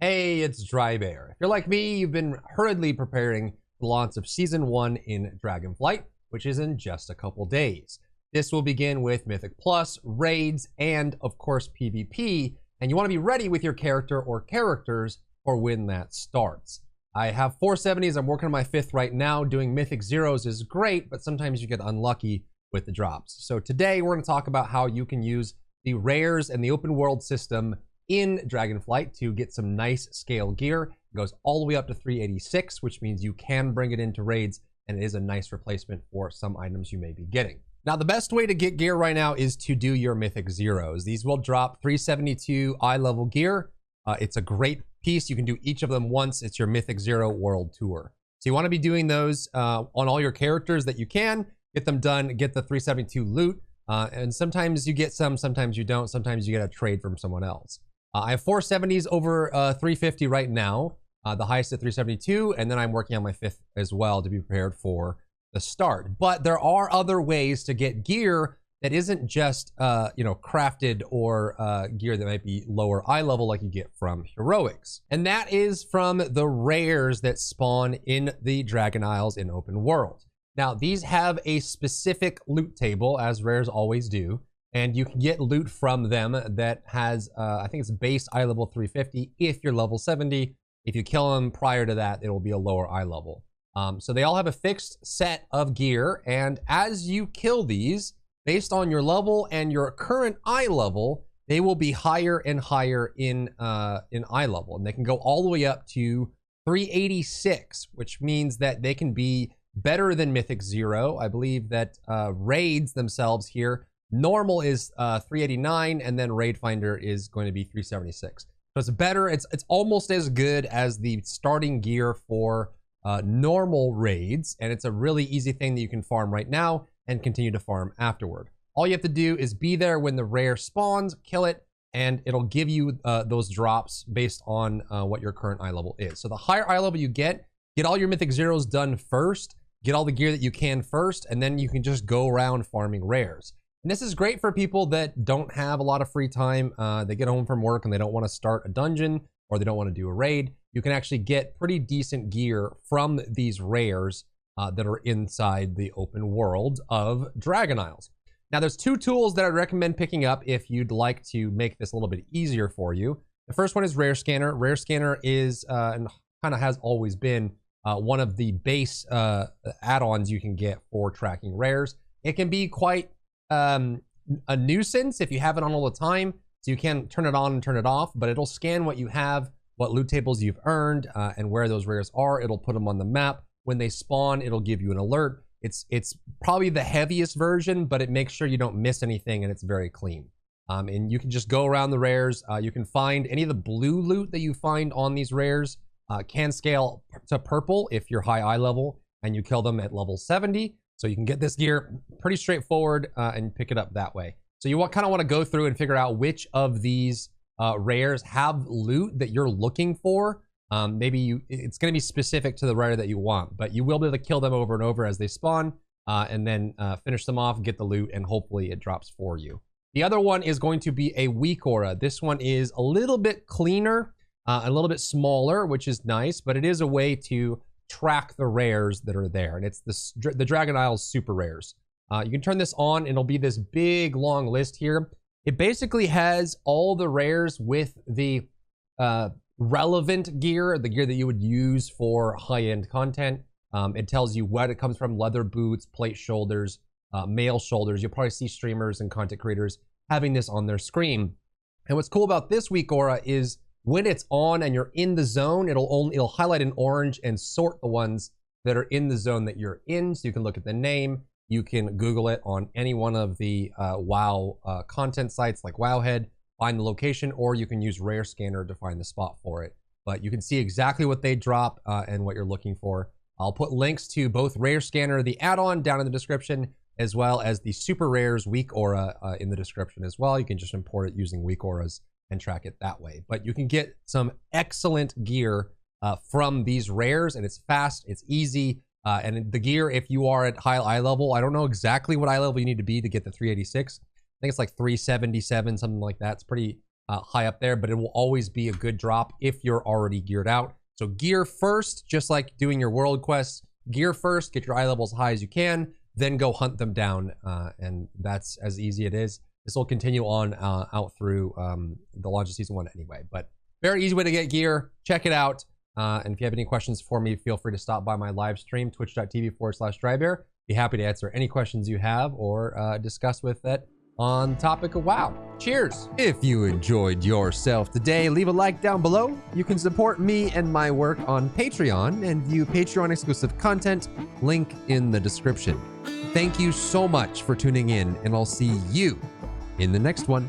Hey, it's Drybear. If you're like me, you've been hurriedly preparing the launch of Season 1 in Dragonflight, which is in just a couple days. This will begin with Mythic Plus, raids, and of course PvP, and you want to be ready with your character or characters for when that starts. I have 470s, I'm working on my 5th right now. Doing Mythic Zeros is great, but sometimes you get unlucky with the drops. So today we're going to talk about how you can use the rares and the open world system in Dragonflight to get some nice scale gear. It goes all the way up to 386, which means you can bring it into raids, and it is a nice replacement for some items you may be getting. Now, the best way to get gear right now is to do your Mythic Zeros. These will drop 372 eye level gear. It's a great piece. You can do each of them once. It's your Mythic Zero World Tour. So you want to be doing those on all your characters that you can. Get them done, get the 372 loot. And sometimes you get some, sometimes you don't. Sometimes you get a trade from someone else. I have 470s over 350 right now, the highest at 372, and then I'm working on my 5th as well to be prepared for the start. But there are other ways to get gear that isn't just, crafted or gear that might be lower eye level like you get from heroics. And that is from the rares that spawn in the Dragon Isles in open world. Now, these have a specific loot table, as rares always do. And you can get loot from them that has, I think it's base eye level 350 if you're level 70. If you kill them prior to that, it will be a lower eye level. So they all have a fixed set of gear. And as you kill these, based on your level and your current eye level, they will be higher and higher in eye level. And they can go all the way up to 386, which means that they can be better than Mythic Zero. I believe that raids themselves here, normal is 389, and then Raid Finder is going to be 376. So it's better. It's almost as good as the starting gear for normal raids, and it's a really easy thing that you can farm right now and continue to farm afterward. All you have to do is be there when the rare spawns, kill it, and it'll give you those drops based on what your current eye level is. So the higher eye level you get all your Mythic Zeros done first, get all the gear that you can first, and then you can just go around farming rares. And this is great for people that don't have a lot of free time. They get home from work and they don't want to start a dungeon or they don't want to do a raid. You can actually get pretty decent gear from these rares that are inside the open world of Dragon Isles. Now, there's 2 tools that I recommend picking up if you'd like to make this a little bit easier for you. The first one is Rare Scanner. Rare Scanner is, and kind of has always been, one of the base add-ons you can get for tracking rares. It can be quite a nuisance if you have it on all the time, so you can turn it on and turn it off, but it'll scan what you have, what loot tables you've earned, and where those rares are. It'll put them on the map. When they spawn, it'll give you an alert. It's probably the heaviest version, but it makes sure you don't miss anything, and it's very clean. And you can just go around the rares. You can find any of the blue loot that you find on these rares can scale to purple if you're high eye level and you kill them at level 70. So you can get this gear pretty straightforward and pick it up that way. So you kind of want to go through and figure out which of these rares have loot that you're looking for. Maybe it's going to be specific to the rare that you want, but you will be able to kill them over and over as they spawn, and then finish them off, get the loot, and hopefully it drops for you. The other one is going to be a weak aura. This one is a little bit cleaner, a little bit smaller, which is nice, but it is a way to track the rares that are there, and it's the Dragon Isles super rares. You can turn this on and it'll be this big long list here. It basically has all the rares with the relevant gear, the gear that you would use for high-end content. It tells you what it comes from: leather boots, plate shoulders, mail shoulders. You'll probably see streamers and content creators having this on their screen. And what's cool about this weak aura is when it's on and you're in the zone, it'll highlight in orange and sort the ones that are in the zone that you're in. So you can look at the name, you can Google it on any one of the WoW content sites like Wowhead, find the location, or you can use Rare Scanner to find the spot for it. But you can see exactly what they drop and what you're looking for. I'll put links to both Rare Scanner, the add-on, down in the description, as well as the Super Rares Weak Aura in the description as well. You can just import it using Weak Auras and track it that way. But you can get some excellent gear from these rares, and it's fast, it's easy, and the gear, if you are at high eye level, I don't know exactly what eye level you need to be to get the 386. I think it's like 377, something like that. It's pretty high up there, but it will always be a good drop if you're already geared out. So gear first, just like doing your world quests. Gear first, get your eye levels as high as you can, then go hunt them down, and that's as easy it is. This will continue on out through the launch of Season 1 anyway, but very easy way to get gear. Check it out. And if you have any questions for me, feel free to stop by my live stream, twitch.tv/Drybear. Be happy to answer any questions you have or discuss with it on the topic of WoW. Cheers! If you enjoyed yourself today, leave a like down below. You can support me and my work on Patreon and view Patreon exclusive content, link in the description. Thank you so much for tuning in, and I'll see you in the next one.